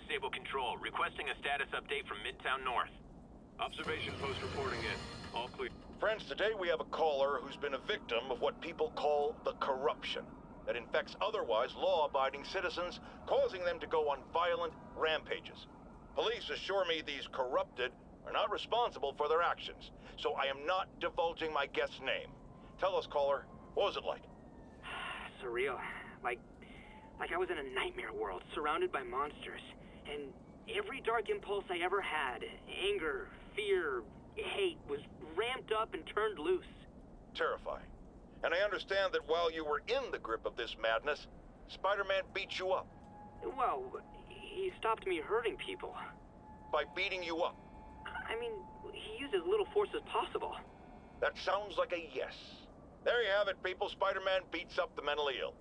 Sable Control, requesting a status update from Midtown North. Observation post reporting in. All clear. Friends, today we have a caller who's been a victim of what people call the corruption that infects otherwise law-abiding citizens, causing them to go on violent rampages. Police assure me these corrupted are not responsible for their actions, so I am not divulging my guest's name. Tell us, caller, what was it like? Surreal. Like I was in a nightmare world, surrounded by monsters. And every dark impulse I ever had, anger, fear, hate, was ramped up and turned loose. Terrifying. And I understand that while you were in the grip of this madness, Spider-Man beat you up. Well, he stopped me hurting people. By beating you up? I mean, he used as little force as possible. That sounds like a yes. There you have it, people. Spider-Man beats up the mentally ill.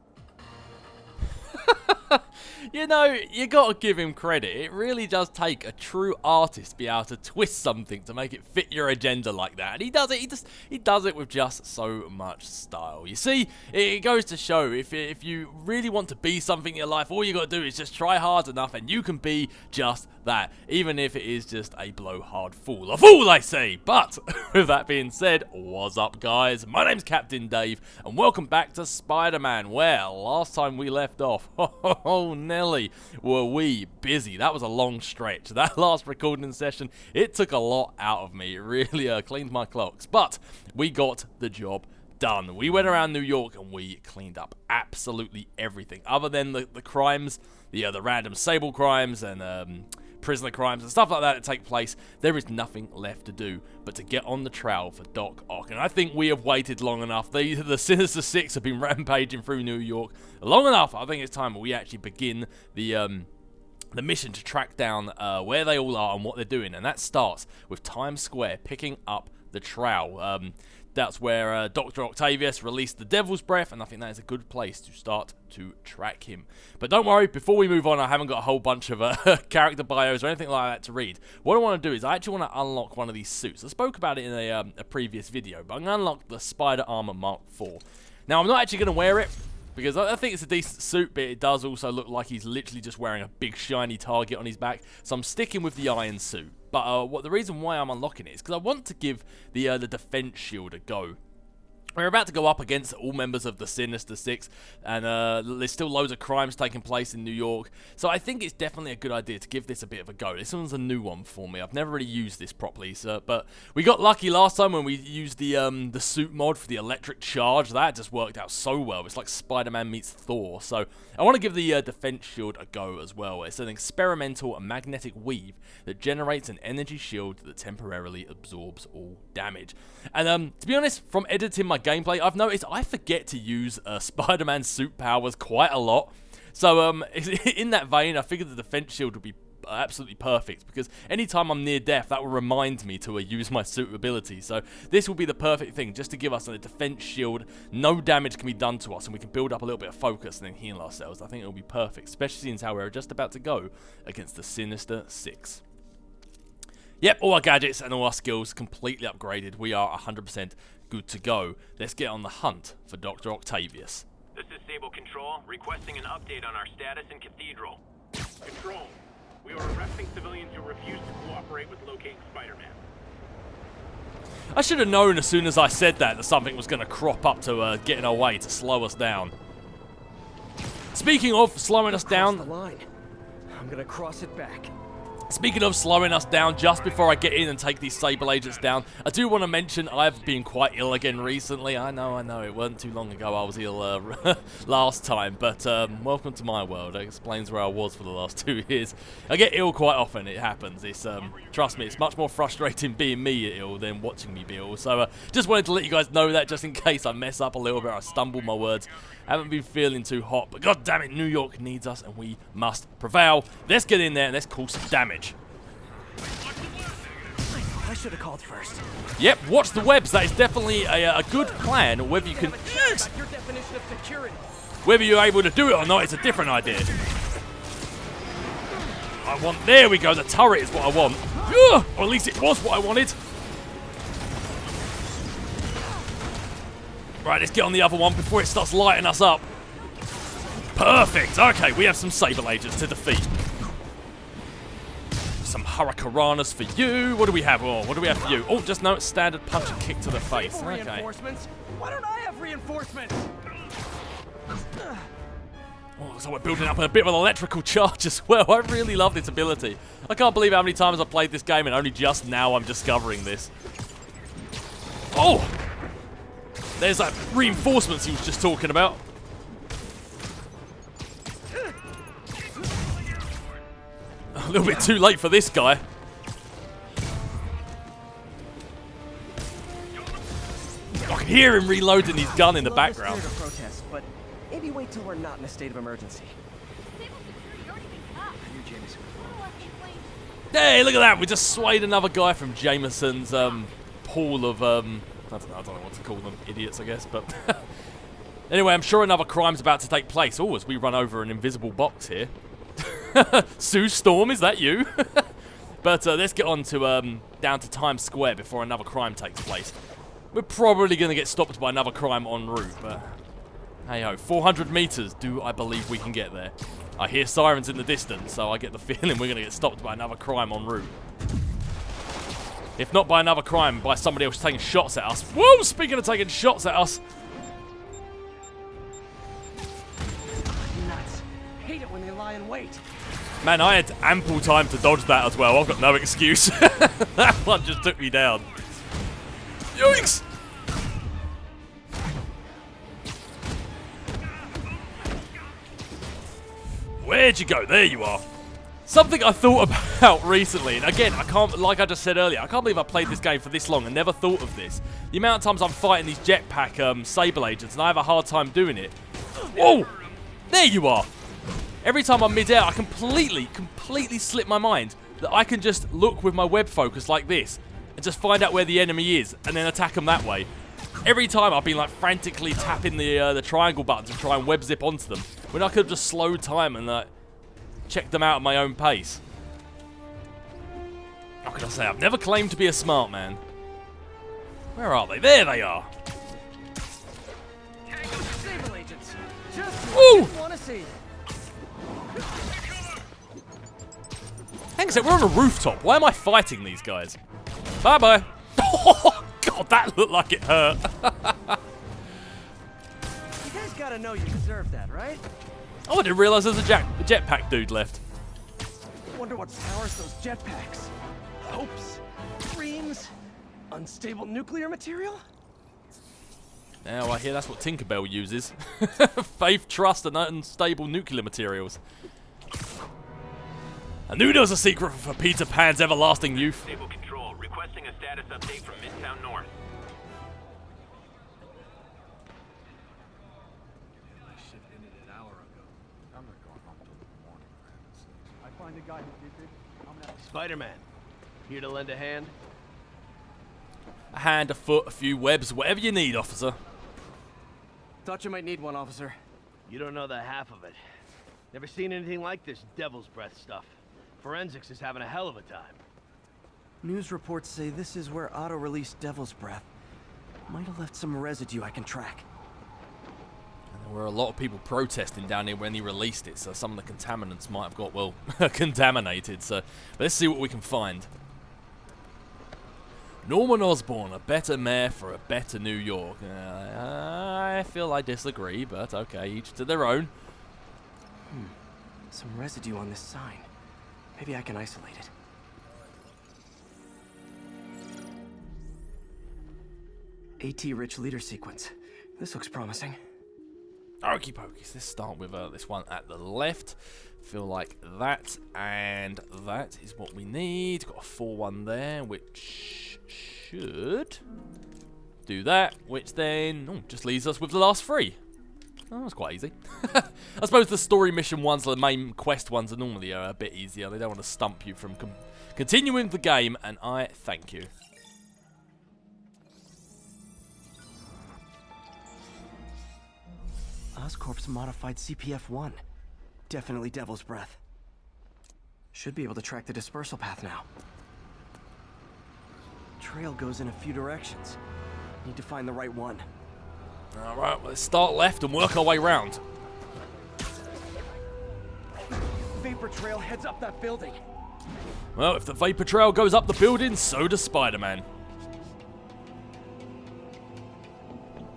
You know, you gotta give him credit. It really does take a true artist to be able to twist something to make it fit your agenda like that. And he does it. He does it with just so much style. You see, it goes to show if you really want to be something in your life, all you gotta do is just try hard enough, and you can be just that, even if it is just a blowhard fool. A fool, I say! But, with that being said, what's up, guys? My name's Captain Dave, and welcome back to Spider-Man. Well, last time we left off, oh Nelly, were we busy. That was a long stretch. That last recording session, it took a lot out of me. It really cleaned my clocks, but we got the job done. We went around New York and we cleaned up absolutely everything, other than the crimes, the random Sable crimes and prisoner crimes and stuff like that take place. There is nothing left to do but to get on the trail for Doc Ock, and I think we have waited long enough. The Sinister Six have been rampaging through New York long enough. I think it's time we actually begin the mission to track down where they all are and what they're doing, and that starts with Times Square picking up the trail. That's where Dr. Octopus released the Devil's Breath, and I think that is a good place to start to track him. But don't worry, before we move on, I haven't got a whole bunch of character bios or anything like that to read. What I want to do is I actually want to unlock one of these suits. I spoke about it in a previous video, but I'm going to unlock the Spider Armor Mark IV. Now, I'm not actually going to wear it, because I think it's a decent suit, but it does also look like he's literally just wearing a big shiny target on his back. So I'm sticking with the iron suit. But the reason why I'm unlocking it is because I want to give the defense shield a go. We're about to go up against all members of the Sinister Six, and there's still loads of crimes taking place in New York, so I think it's definitely a good idea to give this a bit of a go. This one's a new one for me. I've never really used this properly, but we got lucky last time when we used the suit mod for the electric charge. That just worked out so well. It's like Spider-Man meets Thor, so I want to give the defense shield a go as well. It's an experimental magnetic weave that generates an energy shield that temporarily absorbs all damage. And to be honest, from editing my gameplay, I've noticed I forget to use Spider-Man suit powers quite a lot. So in that vein, I figured the defense shield would be absolutely perfect, because anytime I'm near death, that will remind me to use my suit ability. So this will be the perfect thing, just to give us a defense shield. No damage can be done to us, and we can build up a little bit of focus and then heal ourselves. I think it will be perfect, especially since how we're just about to go against the Sinister Six. Yep, all our gadgets and all our skills completely upgraded. We are 100% good to go. Let's get on the hunt for Dr. Octopus. This is Sable Control, requesting an update on our status in Cathedral. Control. We are arresting civilians who refuse to cooperate with locating Spider-Man. I should have known as soon as I said that something was going to crop up to get in our way to slow us down. Speaking of slowing us down, the line. I'm gonna cross it back. Speaking of slowing us down, just before I get in and take these Sable agents down, I do want to mention I've been quite ill again recently. I know, it wasn't too long ago I was ill last time, but welcome to my world. That explains where I was for the last 2 years. I get ill quite often, it happens. It's trust me, it's much more frustrating being me ill than watching me be ill. So just wanted to let you guys know that, just in case I mess up a little bit, I stumble my words. Haven't been feeling too hot, but god damn it, New York needs us and we must prevail. Let's get in there and let's cause some damage. I should have called first. Yep, watch the webs. That is definitely a good plan. Whether you can, Your definition of security. whether you're able to do it or not, it's a different idea. There we go. The turret is what I want. Or at least it was what I wanted. Right, let's get on the other one before it starts lighting us up. Perfect. Okay, we have some Sable agents to defeat. some hurricanranas for you. What do we have? Oh, what do we have for you? Oh, just no standard punch and kick to the face. Okay. Reinforcements? Why don't I have reinforcements? Oh, so we're building up a bit of an electrical charge as well. I really love this ability. I can't believe how many times I've played this game and only just now I'm discovering this. Oh! There's that reinforcements he was just talking about. A little bit too late for this guy. I can hear him reloading his gun in the background. Protest, but maybe wait till we're not in a state of emergency. Hey, look at that! We just swayed another guy from Jameson's pool of I don't know what to call them, idiots, I guess. But anyway, I'm sure another crime's about to take place. Oh, as we run over an invisible box here. Sue Storm, is that you? But let's get on to down to Times Square before another crime takes place. We're probably going to get stopped by another crime en route, but hey ho, 400 meters. Do I believe we can get there? I hear sirens in the distance, so I get the feeling we're going to get stopped by another crime en route. If not by another crime, by somebody else taking shots at us. Whoa! Speaking of taking shots at us. Nuts. Hate it when they lie in wait. Man, I had ample time to dodge that as well. I've got no excuse. That one just took me down. Yoinks! Where'd you go? There you are. Something I thought about recently, and again, I can't, like I just said earlier, I can't believe I played this game for this long and never thought of this. The amount of times I'm fighting these jetpack Sable agents, and I have a hard time doing it. Whoa! There you are! Every time I'm mid-air, I completely slip my mind that I can just look with my web focus like this and just find out where the enemy is and then attack them that way. Every time I've been like frantically tapping the triangle button to try and web zip onto them when I could have just slowed time and checked them out at my own pace. What can I say? I've never claimed to be a smart man. Where are they? There they are. Sable agents. Just Woo! want to see. Hang on a sec, we're on a rooftop. Why am I fighting these guys? Bye-bye. Oh, God, that looked like it hurt. You guys gotta know you deserve that, right? Oh, I didn't realize there's a jetpack dude left. Wonder what powers those jetpacks. Hopes, dreams, unstable nuclear material? Now I hear that's what Tinkerbell uses. Faith, trust, and unstable nuclear materials. I knew there was a secret for Peter Pan's everlasting youth. Stable control, requesting a status update from Midtown North. Spider-Man, here to lend a hand? A hand, a foot, a few webs, whatever you need, officer. Thought you might need one, officer. You don't know the half of it. Never seen anything like this devil's breath stuff. Forensics is having a hell of a time. News reports say this is where Otto released Devil's Breath. Might have left some residue I can track. And there were a lot of people protesting down here when he released it, so some of the contaminants might have got, well, contaminated. So let's see what we can find. Norman Osborn, a better mayor for a better New York. I feel I disagree, but okay, each to their own. Some residue on this sign. Maybe I can isolate it. AT-rich leader sequence. This looks promising. Okie pokies. Let's start with this one at the left. Feel like that and that is what we need. Got a 4-1 there, which should do that, which then just leaves us with the last 3. Oh, that's quite easy. I suppose the story mission ones, the main quest ones, are normally a bit easier. They don't want to stump you from continuing the game, and I thank you. Oscorp's modified CPF-1. Definitely Devil's Breath. Should be able to track the dispersal path now. Trail goes in a few directions. Need to find the right one. Alright, let's start left and work our way round. Vapor trail heads up that building. Well, if the vapor trail goes up the building, so does Spider-Man.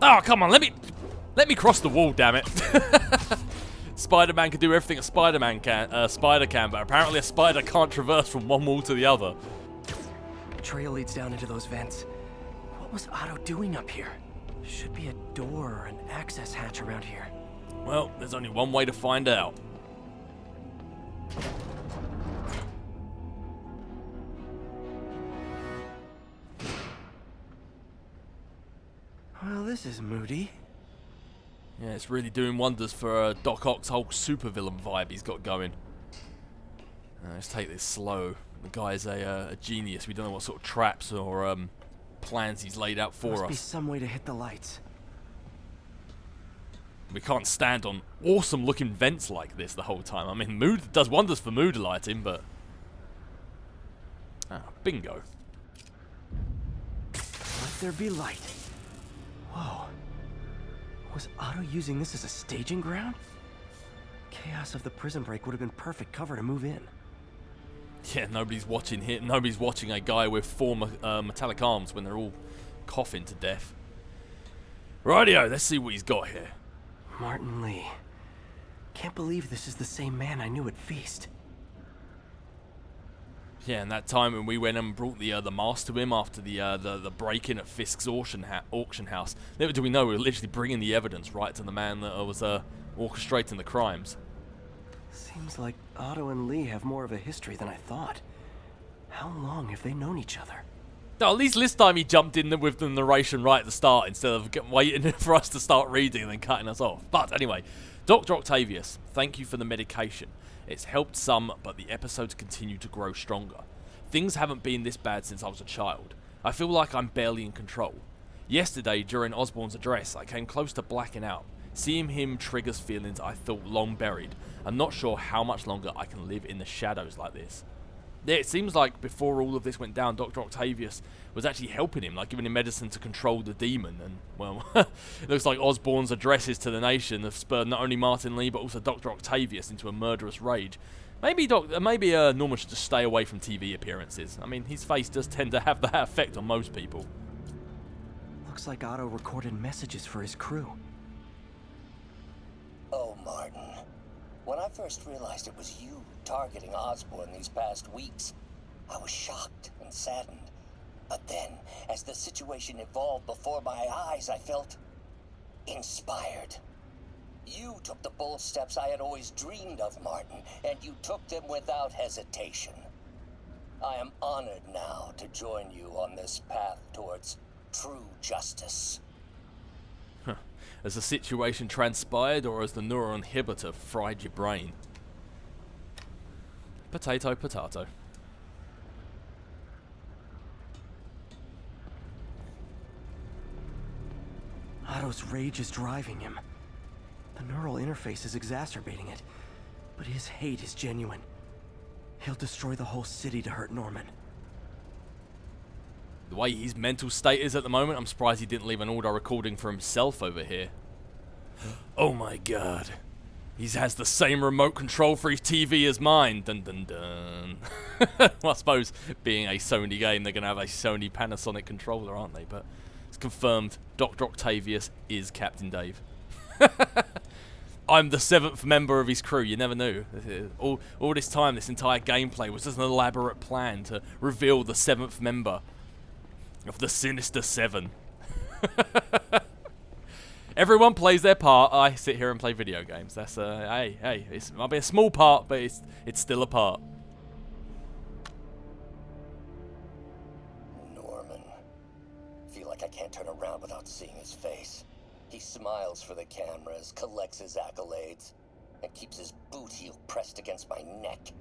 Oh, come on, let me cross the wall, damn it. Spider-Man can do everything a spider can, but apparently a spider can't traverse from one wall to the other. Trail leads down into those vents. What was Otto doing up here? Should be a door or an access hatch around here. Well, there's only one way to find out. Well, this is moody. Yeah, it's really doing wonders for Doc Ock's whole supervillain vibe he's got going. Let's take this slow. The guy's a genius. We don't know what sort of traps or plans he's laid out for us. Must be some way to hit the lights. We can't stand on awesome looking vents like this the whole time. I mean, mood does wonders for mood lighting, but... Ah, bingo. Let there be light. Whoa. Was Otto using this as a staging ground? Chaos of the prison break would have been perfect cover to move in. Yeah, nobody's watching here. Nobody's watching a guy with 4 metallic arms when they're all coughing to death. Rightio, let's see what he's got here. Martin Lee. Can't believe this is the same man I knew at Feast. Yeah, and that time when we went and brought the mask to him after the break-in at Fisk's auction house. Little do we know we were literally bringing the evidence right to the man that was orchestrating the crimes. Seems like Otto and Lee have more of a history than I thought. How long have they known each other? No, at least this time he jumped in with the narration right at the start instead of waiting for us to start reading and then cutting us off. But anyway, Dr. Octavius, thank you for the medication. It's helped some, but the episodes continue to grow stronger. Things haven't been this bad since I was a child. I feel like I'm barely in control. Yesterday, during Osborn's address, I came close to blacking out. Seeing him triggers feelings I thought long buried. I'm not sure how much longer I can live in the shadows like this. Yeah, it seems like before all of this went down, Dr. Octavius was actually helping him, like giving him medicine to control the demon. And, well, it looks like Osborn's addresses to the nation have spurred not only Martin Lee, but also Dr. Octavius into a murderous rage. Maybe Norman should just stay away from TV appearances. I mean, his face does tend to have that effect on most people. Looks like Otto recorded messages for his crew. Oh, Martin. When I first realized it was you targeting Osborn these past weeks, I was shocked and saddened. But then, as the situation evolved before my eyes, I felt inspired. You took the bold steps I had always dreamed of, Martin, and you took them without hesitation. I am honored now to join you on this path towards true justice. Has the situation transpired, or has the neuron inhibitor fried your brain? Potato, potato. Otto's rage is driving him. The neural interface is exacerbating it, but his hate is genuine. He'll destroy the whole city to hurt Norman. The way his mental state is at the moment, I'm surprised he didn't leave an audio recording for himself over here. Oh my god. He has the same remote control for his TV as mine. Dun dun dun. Well, I suppose being a Sony game, they're going to have a Sony Panasonic controller, aren't they? But it's confirmed Dr. Octavius is Captain Dave. I'm the 7th member of his crew, you never knew. All this time, this entire gameplay was just an elaborate plan to reveal the 7th member of the Sinister Seven. Everyone plays their part. I sit here and play video games. That's hey, it might be a small part, but it's still a part. Norman. Feel like I can't turn around without seeing his face. He smiles for the cameras, collects his accolades, and keeps his boot heel pressed against my neck.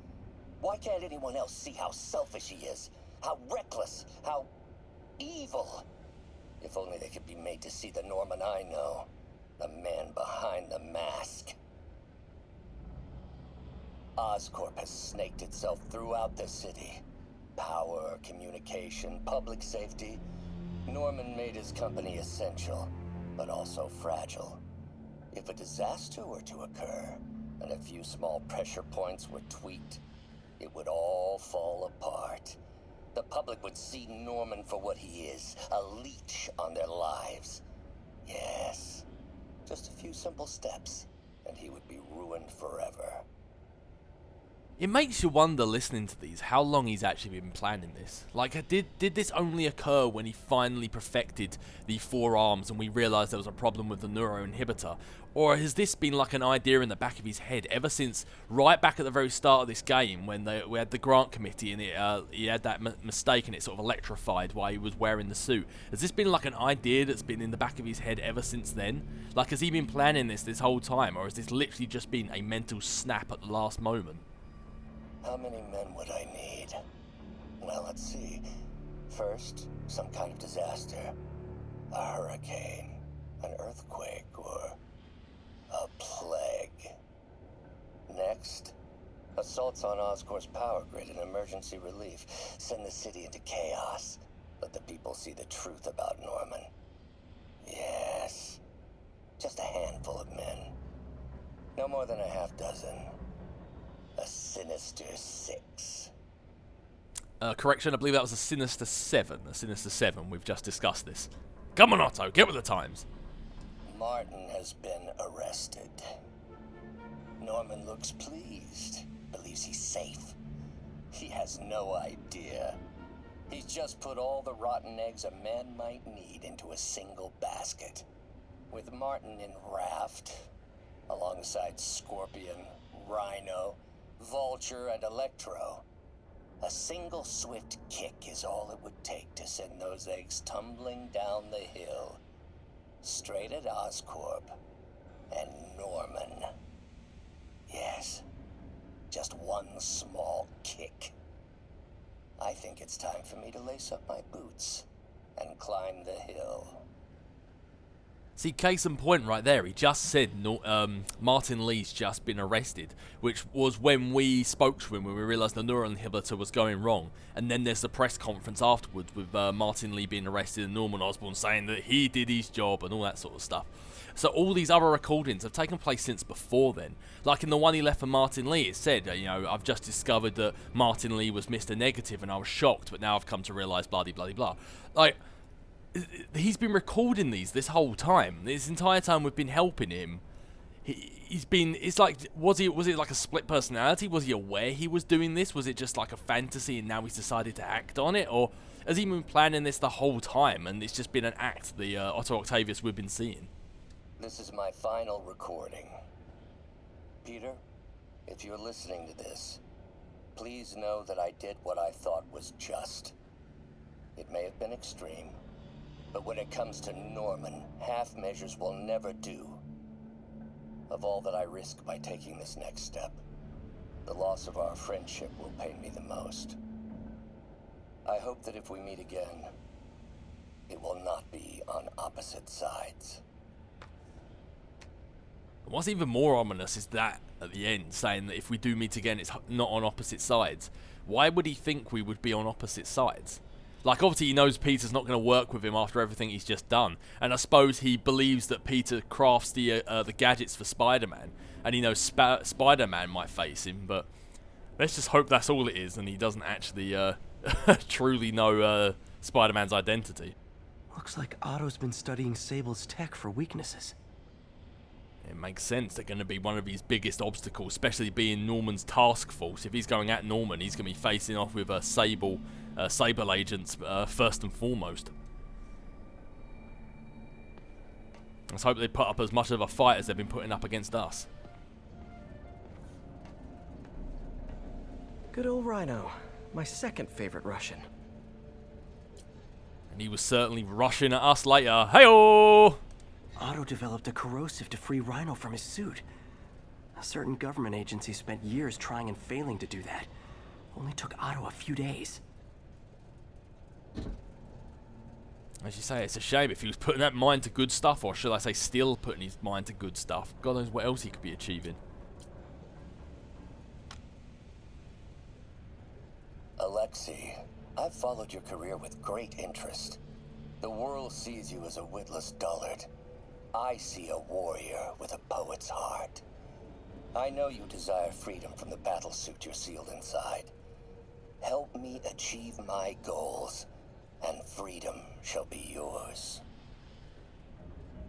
Why can't anyone else see how selfish he is? How reckless? How evil? If only they could be made to see the Norman I know. The man behind the mask. Oscorp has snaked itself throughout the city. Power, communication, public safety. Norman made his company essential, but also fragile. If a disaster were to occur, and a few small pressure points were tweaked, it would all fall apart. The public would see Norman for what he is, a leech on their lives. Yes, just a few simple steps, and he would be ruined forever. It makes you wonder, listening to these, how long he's actually been planning this. Like, did this only occur when he finally perfected the 4 arms and we realised there was a problem with the neuroinhibitor? Or has this been like an idea in the back of his head ever since right back at the very start of this game when we had the grant committee and he had that mistake and it sort of electrified while he was wearing the suit? Has this been like an idea that's been in the back of his head ever since then? Like, has he been planning this whole time, or has this literally just been a mental snap at the last moment? How many men would I need? Well, let's see. First, some kind of disaster. A hurricane, an earthquake, or a plague. Next, assaults on Oscorp's power grid and emergency relief. Send the city into chaos. Let the people see the truth about Norman. Yes, just a handful of men. No more than a half dozen. A Sinister Six. Correction, I believe that was a Sinister 7. A Sinister 7, we've just discussed this. Come on, Otto, get with the times. Martin has been arrested. Norman looks pleased, believes he's safe. He has no idea. He's just put all the rotten eggs a man might need into a single basket. With Martin in raft, alongside Scorpion, Rhino, Vulture, and Electro, a single swift kick is all it would take to send those eggs tumbling down the hill, straight at Oscorp and Norman. Yes, just one small kick. I think it's time for me to lace up my boots and climb the hill. See, case in point right there, he just said Martin Lee's just been arrested, which was when we spoke to him, when we realised the neuroinhibitor was going wrong. And then there's the press conference afterwards with Martin Lee being arrested and Norman Osborn saying that he did his job and all that sort of stuff. So all these other recordings have taken place since before then. Like in the one he left for Martin Lee, it said, I've just discovered that Martin Lee was Mr. Negative and I was shocked, but now I've come to realise blah, blah, blah, blah. Like, he's been recording this whole time. This entire time we've been helping him. He's been. It's like, was it like a split personality? Was he aware he was doing this? Was it just like a fantasy and now he's decided to act on it? Or has he been planning this the whole time and it's just been an act, the Otto Octavius we've been seeing? This is my final recording. Peter, if you're listening to this, please know that I did what I thought was just. It may have been extreme, but when it comes to Norman, half measures will never do. Of all that I risk by taking this next step, the loss of our friendship will pain me the most. I hope that if we meet again, it will not be on opposite sides. What's even more ominous is that at the end, saying that if we do meet again, it's not on opposite sides. Why would he think we would be on opposite sides? Like, obviously he knows Peter's not going to work with him after everything he's just done. And I suppose he believes that Peter crafts the gadgets for Spider-Man. And he knows Spider-Man might face him, but let's just hope that's all it is and he doesn't actually truly know Spider-Man's identity. Looks like Otto's been studying Sable's tech for weaknesses. It makes sense. They're going to be one of his biggest obstacles, especially being Norman's task force. If he's going at Norman, he's going to be facing off with Sable agents first and foremost. Let's hope they put up as much of a fight as they've been putting up against us. Good old Rhino, my second favorite Russian. And he was certainly rushing at us later. Hey-oh! Otto developed a corrosive to free Rhino from his suit. A certain government agency spent years trying and failing to do that. Only took Otto a few days. As you say, it's a shame if he was putting that mind to good stuff, or should I say still putting his mind to good stuff. God knows what else he could be achieving. Alexei, I've followed your career with great interest. The world sees you as a witless dullard. I see a warrior with a poet's heart. I know you desire freedom from the battlesuit you're sealed inside. Help me achieve my goals, and freedom shall be yours.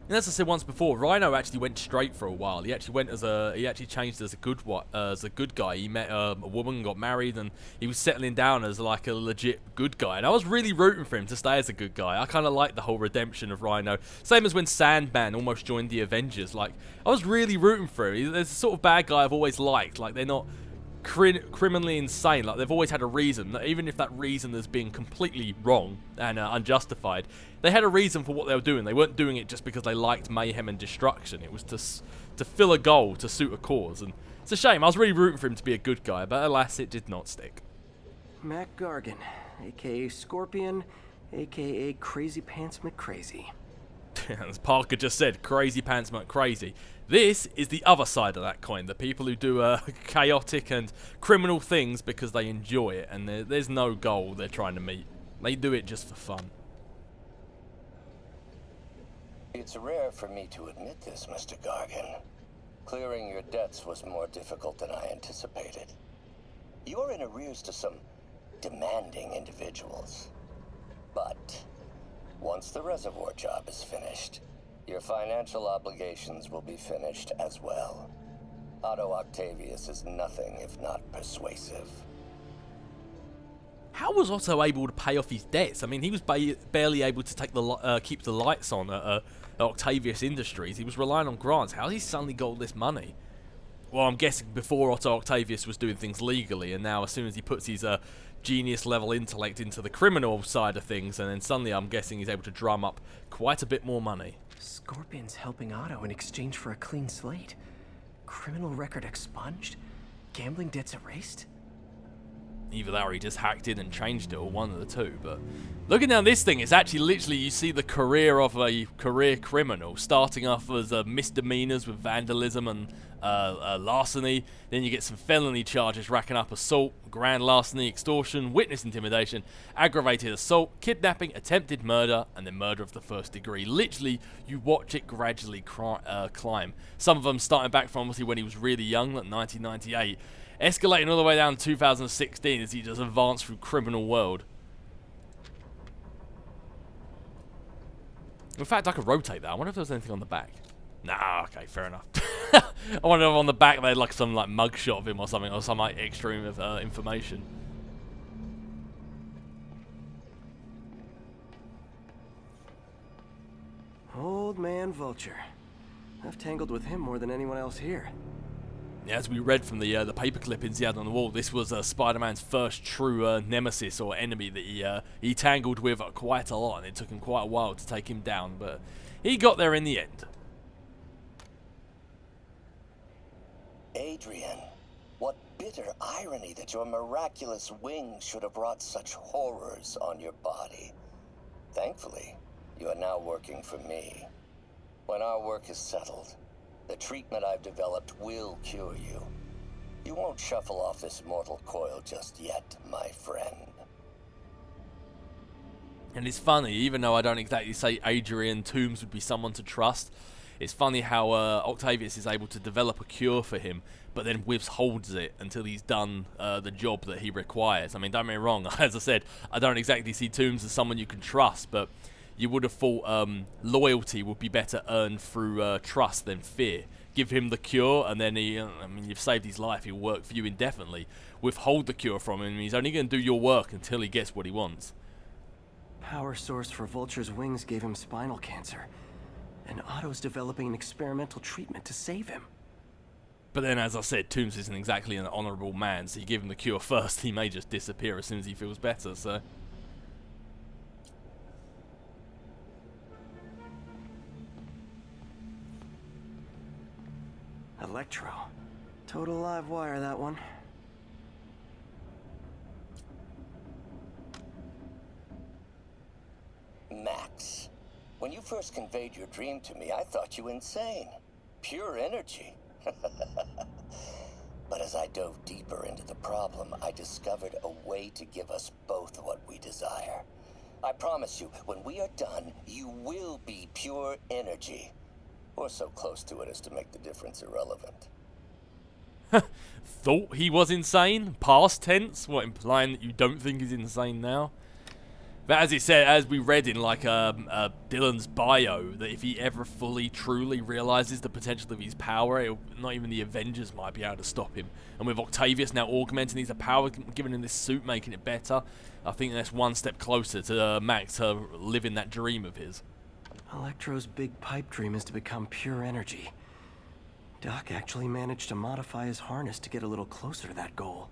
And as I said once before, Rhino actually went straight for a while. He actually changed as a good guy. He met a woman, got married, and he was settling down as like a legit good guy. And I was really rooting for him to stay as a good guy. I kind of liked the whole redemption of Rhino. Same as when Sandman almost joined the Avengers. Like, I was really rooting for him. There's the sort of bad guy I've always liked. Like, they're not criminally insane. Like, they've always had a reason, even if that reason has been completely wrong and unjustified. They had a reason for what they were doing. They weren't doing it just because they liked mayhem and destruction. It was to fill a goal, to suit a cause. And it's a shame. I was really rooting for him to be a good guy, but alas, it did not stick. Mac Gargan, aka Scorpion, aka Crazy Pants McCrazy. As Parker just said, Crazy Pants McCrazy. This is the other side of that coin. The people who do chaotic and criminal things because they enjoy it, and there's no goal they're trying to meet. They do it just for fun. It's rare for me to admit this, Mr. Gargan. Clearing your debts was more difficult than I anticipated. You're in arrears to some demanding individuals. But once the reservoir job is finished, your financial obligations will be finished as well. Otto Octavius is nothing if not persuasive. How was Otto able to pay off his debts? I mean, he was barely able to take keep the lights on at Octavius Industries. He was relying on grants. How has he suddenly got all this money? Well, I'm guessing before Otto Octavius was doing things legally, and now as soon as he puts his genius-level intellect into the criminal side of things, and then suddenly I'm guessing he's able to drum up quite a bit more money. Scorpion's helping Otto in exchange for a clean slate. Criminal record expunged? Gambling debts erased? Either that or he just hacked in and changed it, or one of the two. But looking down this thing, it's actually literally you see the career of a career criminal, starting off as misdemeanors with vandalism and larceny. Then you get some felony charges racking up assault, grand larceny, extortion, witness intimidation, aggravated assault, kidnapping, attempted murder, and then murder of the first degree. Literally, you watch it gradually climb. Some of them starting back from obviously when he was really young, like 1998. Escalating all the way down to 2016 as he just advanced through criminal world. In fact, I could rotate that. I wonder if there's anything on the back. Nah, okay, fair enough. I wonder if on the back they had like some like mugshot of him or something, or some like extra information. Old man Vulture. I've tangled with him more than anyone else here. Yeah, as we read from the paper clippings he had on the wall, this was Spider-Man's first true nemesis or enemy that he tangled with quite a lot, and it took him quite a while to take him down, but he got there in the end. Adrian, what bitter irony that your miraculous wings should have brought such horrors on your body. Thankfully, you are now working for me. When our work is settled, the treatment I've developed will cure you. You won't shuffle off this mortal coil just yet, my friend. And it's funny, even though I don't exactly say Adrian Toomes would be someone to trust, it's funny how Octavius is able to develop a cure for him, but then withholds it until he's done the job that he requires. I mean, don't get me wrong, as I said, I don't exactly see Toomes as someone you can trust, but you would have thought loyalty would be better earned through trust than fear. Give him the cure, and then you've saved his life. He'll work for you indefinitely. Withhold the cure from him, and he's only going to do your work until he gets what he wants. Power source for Vulture's wings gave him spinal cancer, and Otto's developing an experimental treatment to save him. But then, as I said, Toomes isn't exactly an honourable man, so you give him the cure first, he may just disappear as soon as he feels better, so... Electro. Total live wire, that one. Max, when you first conveyed your dream to me, I thought you insane. Pure energy. But as I dove deeper into the problem, I discovered a way to give us both what we desire. I promise you, when we are done, you will be pure energy. Or so close to it as to make the difference irrelevant. Thought he was insane? Past tense? What, implying that you don't think he's insane now? But as he said, as we read in like Dylan's bio, that if he ever fully, truly realizes the potential of his power, not even the Avengers might be able to stop him. And with Octavius now augmenting his power, giving him this suit, making it better, I think that's one step closer to Max living that dream of his. Electro's big pipe dream is to become pure energy. Doc actually managed to modify his harness to get a little closer to that goal.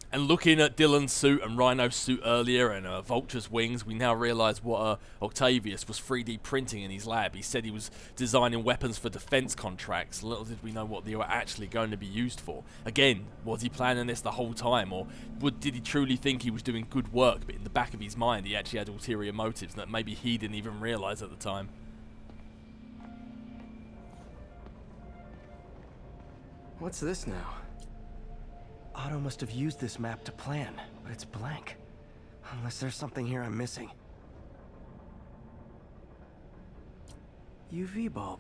And looking at Dylan's suit and Rhino's suit earlier and Vulture's wings, we now realise what Octavius was 3D printing in his lab. He said he was designing weapons for defence contracts. Little did we know what they were actually going to be used for. Again, was he planning this the whole time, or did he truly think he was doing good work, but in the back of his mind he actually had ulterior motives that maybe he didn't even realise at the time? What's this now? Otto must have used this map to plan, but it's blank. Unless there's something here I'm missing. UV bulb.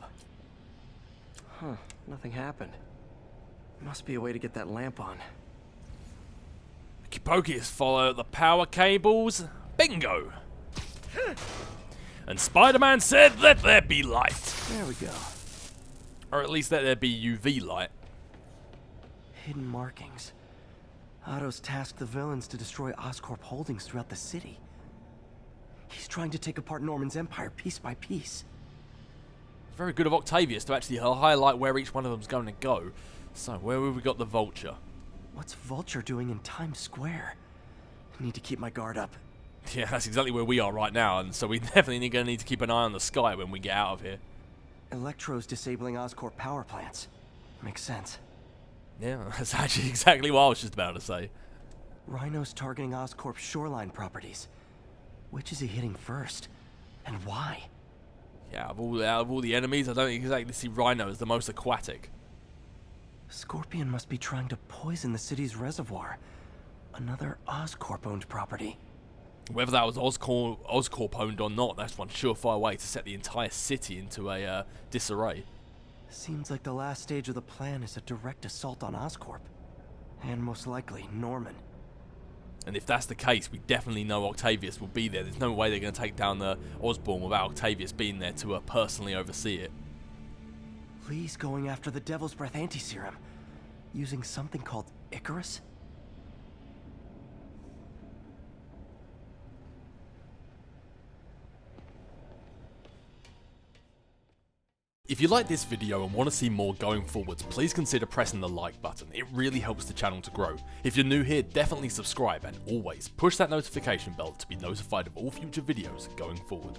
Huh, nothing happened. Must be a way to get that lamp on. Kipokius follow the power cables. Bingo! And Spider-Man said, "Let there be light." There we go. Or at least let there be UV light. Hidden markings. Otto's tasked the villains to destroy Oscorp holdings throughout the city. He's trying to take apart Norman's empire piece by piece. Very good of Octavius to actually highlight where each one of them's going to go. So, where have we got the Vulture? What's Vulture doing in Times Square? I need to keep my guard up. Yeah, that's exactly where we are right now, and so we definitely going to need to keep an eye on the sky when we get out of here. Electro's disabling Oscorp power plants. Makes sense. Yeah, that's actually exactly what I was just about to say. Rhino's targeting Oscorp's shoreline properties. Which is he hitting first? And why? Yeah, out of all the enemies, I don't exactly see Rhino as the most aquatic. Scorpion must be trying to poison the city's reservoir. Another Oscorp-owned property. Whether that was Oscorp-owned or not, that's one surefire way to set the entire city into a disarray. Seems like the last stage of the plan is a direct assault on Oscorp. And most likely, Norman. And if that's the case, we definitely know Octavius will be there. There's no way they're going to take down the Osborn without Octavius being there to personally oversee it. Lee's going after the Devil's Breath anti-serum, using something called Icarus? If you like this video and want to see more going forwards, please consider pressing the like button. It really helps the channel to grow. If you're new here, definitely subscribe, and always push that notification bell to be notified of all future videos going forward.